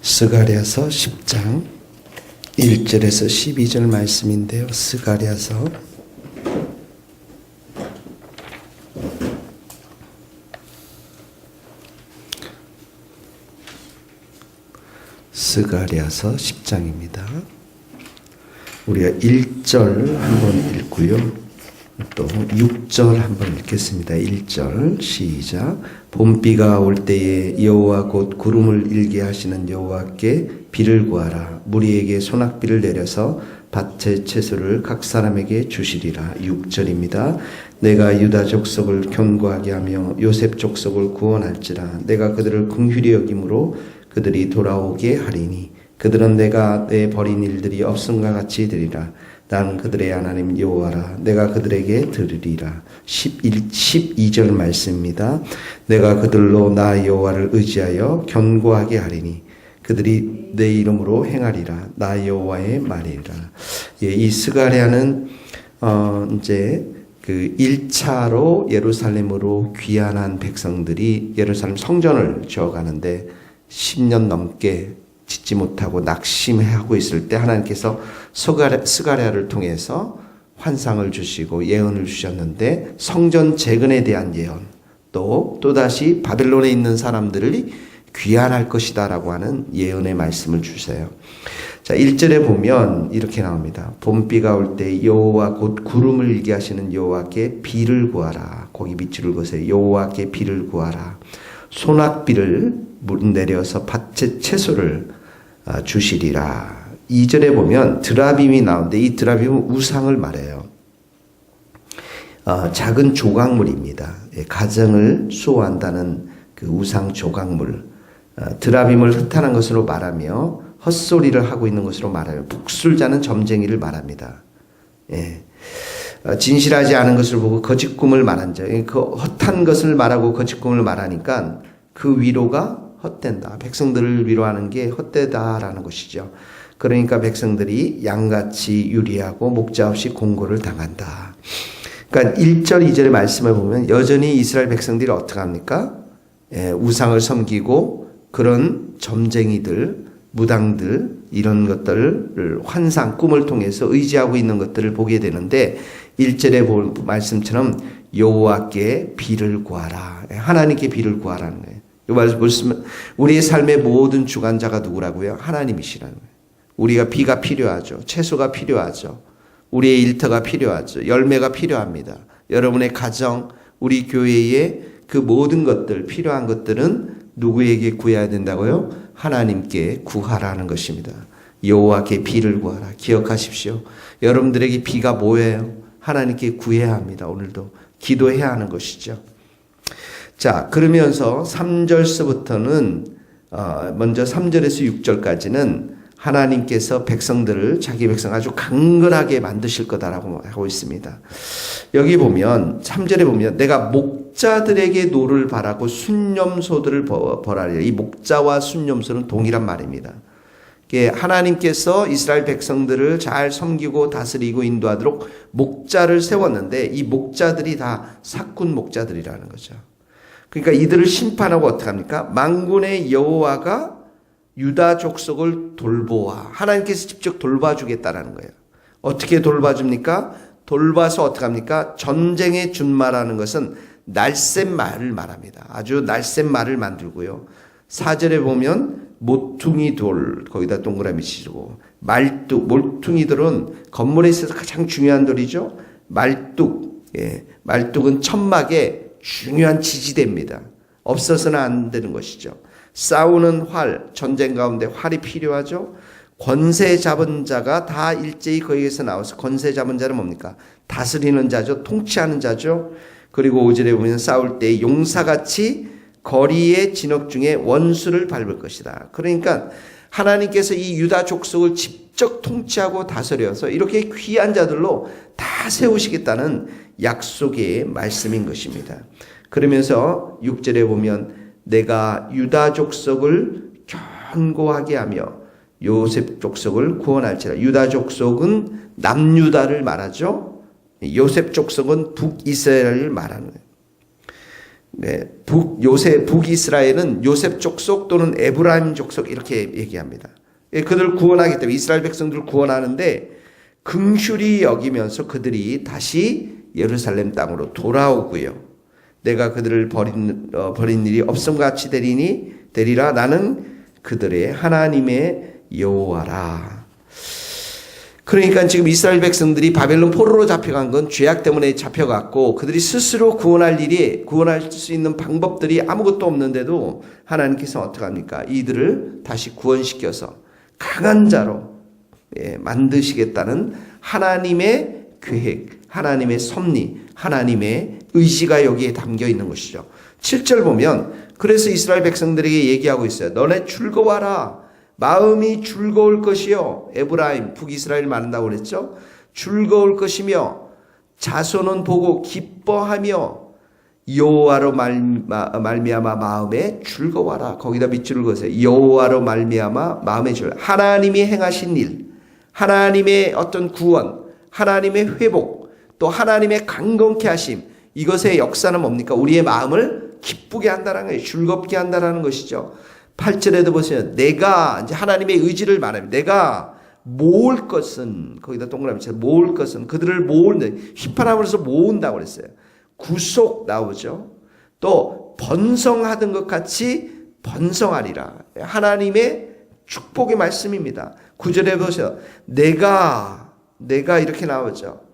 스가랴서 10장 1절에서 12절 말씀인데요. 스가랴서 10장입니다. 우리가 1절 한번 읽고요. 또 6절 한번 읽겠습니다. 1절 시작. 봄비가 올 때에 여호와 곧 구름을 일게 하시는 여호와께 비를 구하라. 무리에게 소낙비를 내려서 밭의 채소를 각 사람에게 주시리라. 6절입니다. 내가 유다 족속을 견고하게 하며 요셉 족속을 구원할지라. 내가 그들을 긍휼히 여김으로 그들이 돌아오게 하리니 그들은 내가 내 버린 일들이 없음과 같이 되리라. 나는 그들의 하나님 여호와라. 내가 그들에게 들으리라. 12절 말씀입니다. 내가 그들로 나 여호와를 의지하여 견고하게 하리니 그들이 내 이름으로 행하리라. 나 여호와의 말이라. 예, 이 스가랴는 이제 그 1차로 예루살렘으로 귀환한 백성들이 예루살렘 성전을 지어가는데 10년 넘게 짓지 못하고 낙심하고 있을 때 하나님께서 스가랴를 통해서 환상을 주시고 예언을 주셨는데 성전 재건에 대한 예언, 또다시 바벨론에 있는 사람들이 귀환할 것이다 라고 하는 예언의 말씀을 주세요. 자, 1절에 보면 이렇게 나옵니다. 봄비가 올 때 여호와 곧 구름을 일게 하시는 여호와께 비를 구하라. 거기 밑줄을 그으세요. 여호와께 비를 구하라. 소낙비를 내려서 밭의 채소를 주시리라. 2절에 보면 드라빔이 나오는데 이 드라빔은 우상을 말해요. 작은 조각물입니다. 가정을 수호한다는 그 우상 조각물. 드라빔을 흩하는 것으로 말하며 헛소리를 하고 있는 것으로 말하며 북술자는 점쟁이를 말합니다. 진실하지 않은 것을 보고 거짓 꿈을 말한 자. 그 헛한 것을 말하고 거짓 꿈을 말하니까 그 위로가 헛된다. 백성들을 위로하는 게 헛되다라는 것이죠. 그러니까 백성들이 양같이 유리하고 목자 없이 공고를 당한다. 그러니까 1절, 2절의 말씀을 보면 여전히 이스라엘 백성들이 어떻게 합니까? 우상을 섬기고 그런 점쟁이들, 무당들 이런 것들을 환상, 꿈을 통해서 의지하고 있는 것들을 보게 되는데 1절에 볼 말씀처럼 여호와께 비를 구하라. 하나님께 비를 구하라는 거예요. 이 말씀 보시면 우리의 삶의 모든 주관자가 누구라고요? 하나님이시라는 거예요. 우리가 비가 필요하죠. 채소가 필요하죠. 우리의 일터가 필요하죠. 열매가 필요합니다. 여러분의 가정, 우리 교회의 그 모든 것들, 필요한 것들은 누구에게 구해야 된다고요? 하나님께 구하라는 것입니다. 여호와께 비를 구하라. 기억하십시오. 여러분들에게 비가 뭐예요? 하나님께 구해야 합니다. 오늘도 기도해야 하는 것이죠. 자, 그러면서 3절서부터는 먼저 3절에서 6절까지는 하나님께서 백성들을 자기 백성 아주 강건하게 만드실 거다라고 하고 있습니다. 여기 보면 3절에 보면 내가 목자들에게 노를 바라고 순념소들을 벌하리라. 이 목자와 순념소는 동일한 말입니다. 하나님께서 이스라엘 백성들을 잘 섬기고 다스리고 인도하도록 목자를 세웠는데 이 목자들이 다 사꾼 목자들이라는 거죠. 그러니까 이들을 심판하고 어떻게 합니까? 만군의 여호와가 유다 족속을 돌보아. 하나님께서 직접 돌봐주겠다라는 거예요. 어떻게 돌봐줍니까? 돌봐서 어떻게 합니까? 전쟁의 준마라는 것은 날쌘 말을 말합니다. 아주 날쌘 말을 만들고요. 4절에 보면 모퉁이 돌, 거기다 동그라미 치고 말뚝, 몰퉁이들은 건물에 있어서 가장 중요한 돌이죠. 말뚝, 말뚝은 천막의 중요한 지지대입니다. 없어서는 안 되는 것이죠. 싸우는 활, 전쟁 가운데 활이 필요하죠. 권세 잡은 자가 다 일제히 거기에서 나와서 권세 잡은 자는 뭡니까? 다스리는 자죠. 통치하는 자죠. 그리고 5절에 보면 싸울 때 용사같이 거리의 진흙 중에 원수를 밟을 것이다. 그러니까 하나님께서 이 유다 족속을 직접 통치하고 다스려서 이렇게 귀한 자들로 다 세우시겠다는 약속의 말씀인 것입니다. 그러면서 6절에 보면 내가 유다 족속을 견고하게 하며 요셉 족속을 구원할지라. 유다 족속은 남유다를 말하죠. 요셉 족속은 북이스라엘을 말하는 거예요. 네, 북이스라엘은 요셉 족속 또는 에브라임 족속 이렇게 얘기합니다. 그들을 구원하기 때문에 이스라엘 백성들을 구원하는데 긍휼히 여기면서 그들이 다시 예루살렘 땅으로 돌아오고요. 내가 그들을 버린 일이 없음같이 되리라. 나는 그들의 하나님의 여호와라. 그러니까 지금 이스라엘 백성들이 바벨론 포로로 잡혀간 건 죄악 때문에 잡혀갔고 그들이 스스로 구원할 수 있는 방법들이 아무것도 없는데도 하나님께서 어떻게 합니까? 이들을 다시 구원시켜서 강한 자로 만드시겠다는 하나님의 계획, 하나님의 섭리, 하나님의 의지가 여기에 담겨 있는 것이죠. 7절 보면 그래서 이스라엘 백성들에게 얘기하고 있어요. 너네 즐거워라. 마음이 즐거울 것이요. 에브라임, 북이스라엘 말한다고 그랬죠. 즐거울 것이며 자손은 보고 기뻐하며 여호와로 말미암아 마음에 즐거워라. 거기다 밑줄을 그으세요. 여호와로 말미암아 마음에 즐거워. 하나님이 행하신 일, 하나님의 어떤 구원, 하나님의 회복, 또 하나님의 강건케 하심, 이것의 역사는 뭡니까? 우리의 마음을 기쁘게 한다는 거예요. 즐겁게 한다는 것이죠. 8절에도 보세요. 내가 이제 하나님의 의지를 말합니다. 내가 모을 것은, 거기다 동그라미 쳐서 모을 것은, 그들을 모으는, 휘파람으로서 모은다고 그랬어요. 구속 나오죠. 또 번성하던 것 같이 번성하리라. 하나님의 축복의 말씀입니다. 9절에 보세요. 내가 이렇게 나오죠.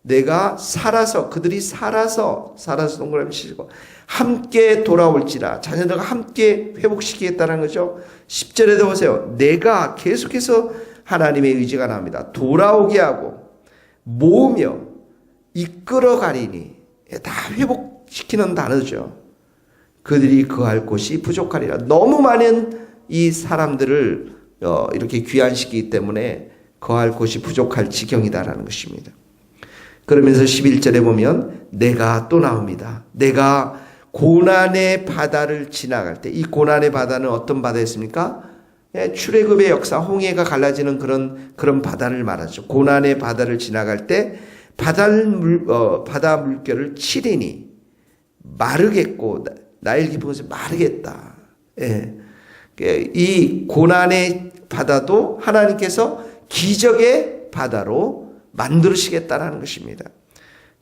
내가 살아서, 그들이 살아서 동그라미 치시고 함께 돌아올지라. 자녀들과 함께 회복시키겠다는 거죠. 10절에도 보세요. 내가 계속해서 하나님의 의지가 나옵니다. 돌아오게 하고 모으며 이끌어가리니. 다 회복시키는 단어죠. 그들이 거할 곳이 부족하리라. 너무 많은 이 사람들을 이렇게 귀환시키기 때문에 거할 곳이 부족할 지경이다라는 것입니다. 그러면서 11절에 보면 내가 또 나옵니다. 내가 고난의 바다를 지나갈 때, 이 고난의 바다는 어떤 바다였습니까? 출애굽의 역사, 홍해가 갈라지는 그런 바다를 말하죠. 고난의 바다를 지나갈 때 바다 물결을 치리니 마르겠고 나일 깊은 곳에 마르겠다. 이 고난의 바다도 하나님께서 기적의 바다로 만들으시겠다는 것입니다.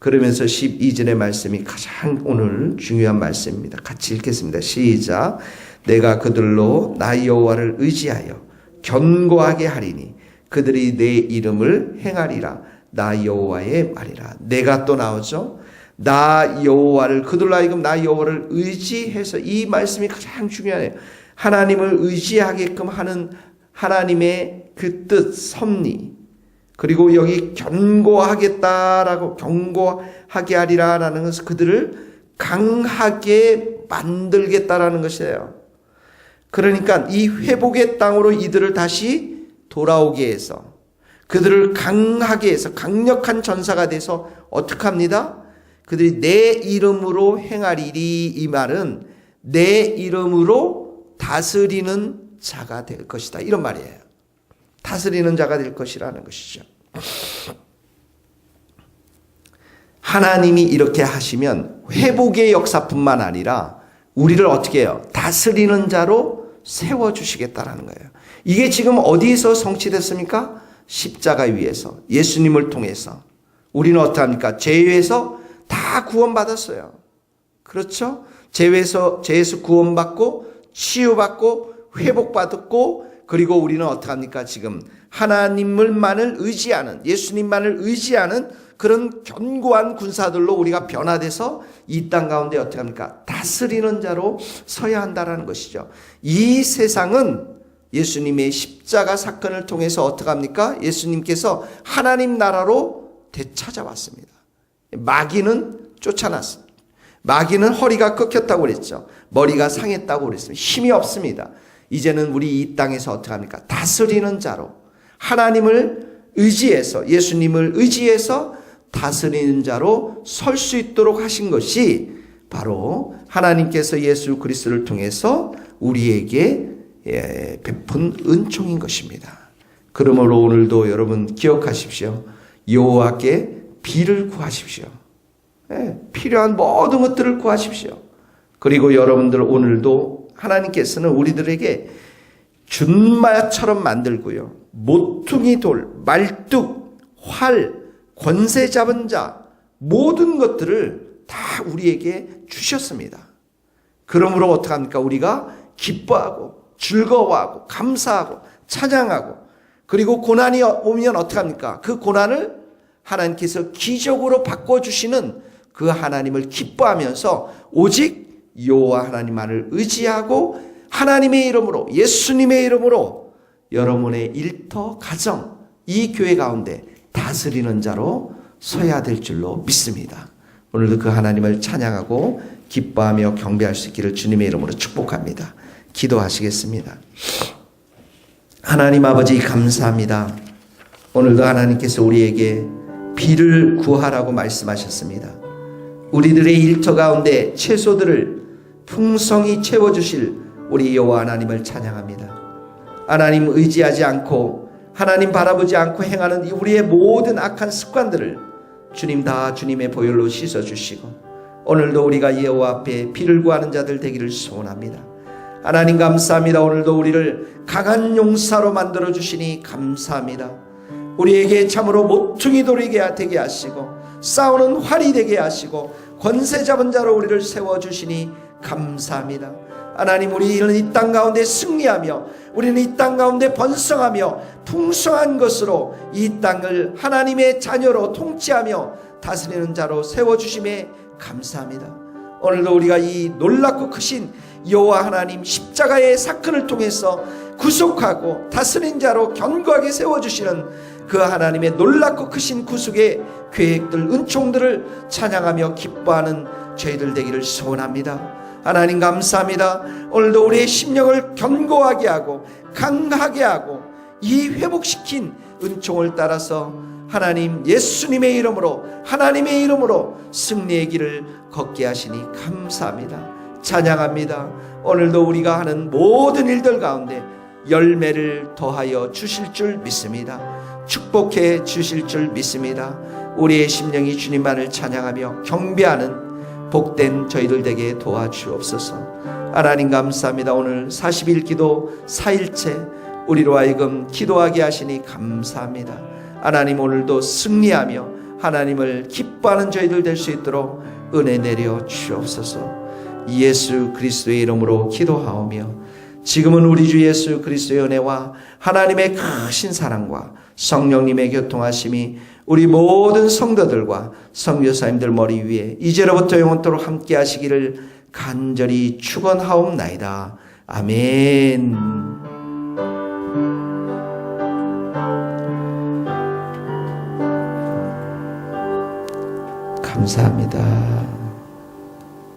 그러면서 12절의 말씀이 가장 오늘 중요한 말씀입니다. 같이 읽겠습니다. 시작. 내가 그들로 나 여호와를 의지하여 견고하게 하리니 그들이 내 이름을 행하리라. 나 여호와의 말이라. 내가 또 나오죠. 나 여호와를, 그들로 하여금 나 여호와를 의지해서, 이 말씀이 가장 중요해요. 하나님을 의지하게끔 하는 하나님의 그 뜻, 섭리, 그리고 여기 견고하겠다라고, 견고하게 하리라라는 것은 그들을 강하게 만들겠다라는 것이에요. 그러니까 이 회복의 땅으로 이들을 다시 돌아오게 해서, 그들을 강하게 해서, 강력한 전사가 돼서 어떻게 합니다? 그들이 내 이름으로 행하리리. 이 말은 내 이름으로 다스리는 자가 될 것이다, 이런 말이에요. 다스리는 자가 될 것이라는 것이죠. 하나님이 이렇게 하시면 회복의 역사뿐만 아니라 우리를 어떻게 해요? 다스리는 자로 세워주시겠다라는 거예요. 이게 지금 어디서 성취됐습니까? 십자가 위에서, 예수님을 통해서. 우리는 어떡합니까? 죄에서 다 구원받았어요. 그렇죠? 죄에서 구원받고 치유받고 회복받았고, 그리고 우리는 어떡합니까? 지금 하나님을만을 의지하는, 예수님만을 의지하는 그런 견고한 군사들로 우리가 변화돼서 이 땅 가운데 어떡합니까? 다스리는 자로 서야 한다라는 것이죠. 이 세상은 예수님의 십자가 사건을 통해서 어떡합니까? 예수님께서 하나님 나라로 되찾아왔습니다. 마귀는 쫓아났습니다. 마귀는 허리가 꺾였다고 그랬죠. 머리가 상했다고 그랬습니다. 힘이 없습니다. 이제는 우리 이 땅에서 어떻게 합니까? 다스리는 자로, 하나님을 의지해서, 예수님을 의지해서 다스리는 자로 설 수 있도록 하신 것이 바로 하나님께서 예수 그리스도를 통해서 우리에게 베푼 은총인 것입니다. 그러므로 오늘도 여러분 기억하십시오. 여호와께 비를 구하십시오. 필요한 모든 것들을 구하십시오. 그리고 여러분들 오늘도 하나님께서는 우리들에게 준마처럼 만들고요. 모퉁이 돌, 말뚝, 활, 권세 잡은 자 모든 것들을 다 우리에게 주셨습니다. 그러므로 어떡합니까? 우리가 기뻐하고 즐거워하고 감사하고 찬양하고 그리고 고난이 오면 어떡합니까? 그 고난을 하나님께서 기적으로 바꿔주시는 그 하나님을 기뻐하면서 오직 여호와 하나님만을 의지하고 하나님의 이름으로 예수님의 이름으로 여러분의 일터 가정 이 교회 가운데 다스리는 자로 서야 될 줄로 믿습니다. 오늘도 그 하나님을 찬양하고 기뻐하며 경배할 수 있기를 주님의 이름으로 축복합니다. 기도하시겠습니다. 하나님 아버지 감사합니다. 오늘도 하나님께서 우리에게 비를 구하라고 말씀하셨습니다. 우리들의 일터 가운데 채소들을 풍성히 채워주실 우리 여호와 하나님을 찬양합니다. 하나님 의지하지 않고 하나님 바라보지 않고 행하는 우리의 모든 악한 습관들을 주님 다 주님의 보혈로 씻어주시고 오늘도 우리가 여호와 앞에 비를 구하는 자들 되기를 소원합니다. 하나님 감사합니다. 오늘도 우리를 강한 용사로 만들어 주시니 감사합니다. 우리에게 참으로 모퉁이 돌이게 되게 하시고 싸우는 활이 되게 하시고 권세 잡은 자로 우리를 세워주시니 감사합니다. 하나님 우리는 이 땅 가운데 승리하며 우리는 이 땅 가운데 번성하며 풍성한 것으로 이 땅을 하나님의 자녀로 통치하며 다스리는 자로 세워주심에 감사합니다. 오늘도 우리가 이 놀랍고 크신 여호와 하나님 십자가의 사건을 통해서 구속하고 다스린 자로 견고하게 세워주시는 그 하나님의 놀랍고 크신 구속의 계획들 은총들을 찬양하며 기뻐하는 저희들 되기를 소원합니다. 하나님 감사합니다. 오늘도 우리의 심령을 견고하게 하고 강하게 하고 이 회복시킨 은총을 따라서 하나님 예수님의 이름으로 하나님의 이름으로 승리의 길을 걷게 하시니 감사합니다. 찬양합니다. 오늘도 우리가 하는 모든 일들 가운데 열매를 더하여 주실 줄 믿습니다. 축복해 주실 줄 믿습니다. 우리의 심령이 주님만을 찬양하며 경배하는 복된 저희들 되게 도와주옵소서. 하나님 감사합니다. 오늘 40일 기도 4일째 우리로 하여금 기도하게 하시니 감사합니다. 하나님 오늘도 승리하며 하나님을 기뻐하는 저희들 될 수 있도록 은혜 내려 주옵소서. 예수 그리스도의 이름으로 기도하오며 지금은 우리 주 예수 그리스도의 은혜와 하나님의 크신 사랑과 성령님의 교통하심이 우리 모든 성도들과 선교사님들 머리 위에 이제로부터 영원토록 함께 하시기를 간절히 축원하옵나이다. 아멘. 감사합니다.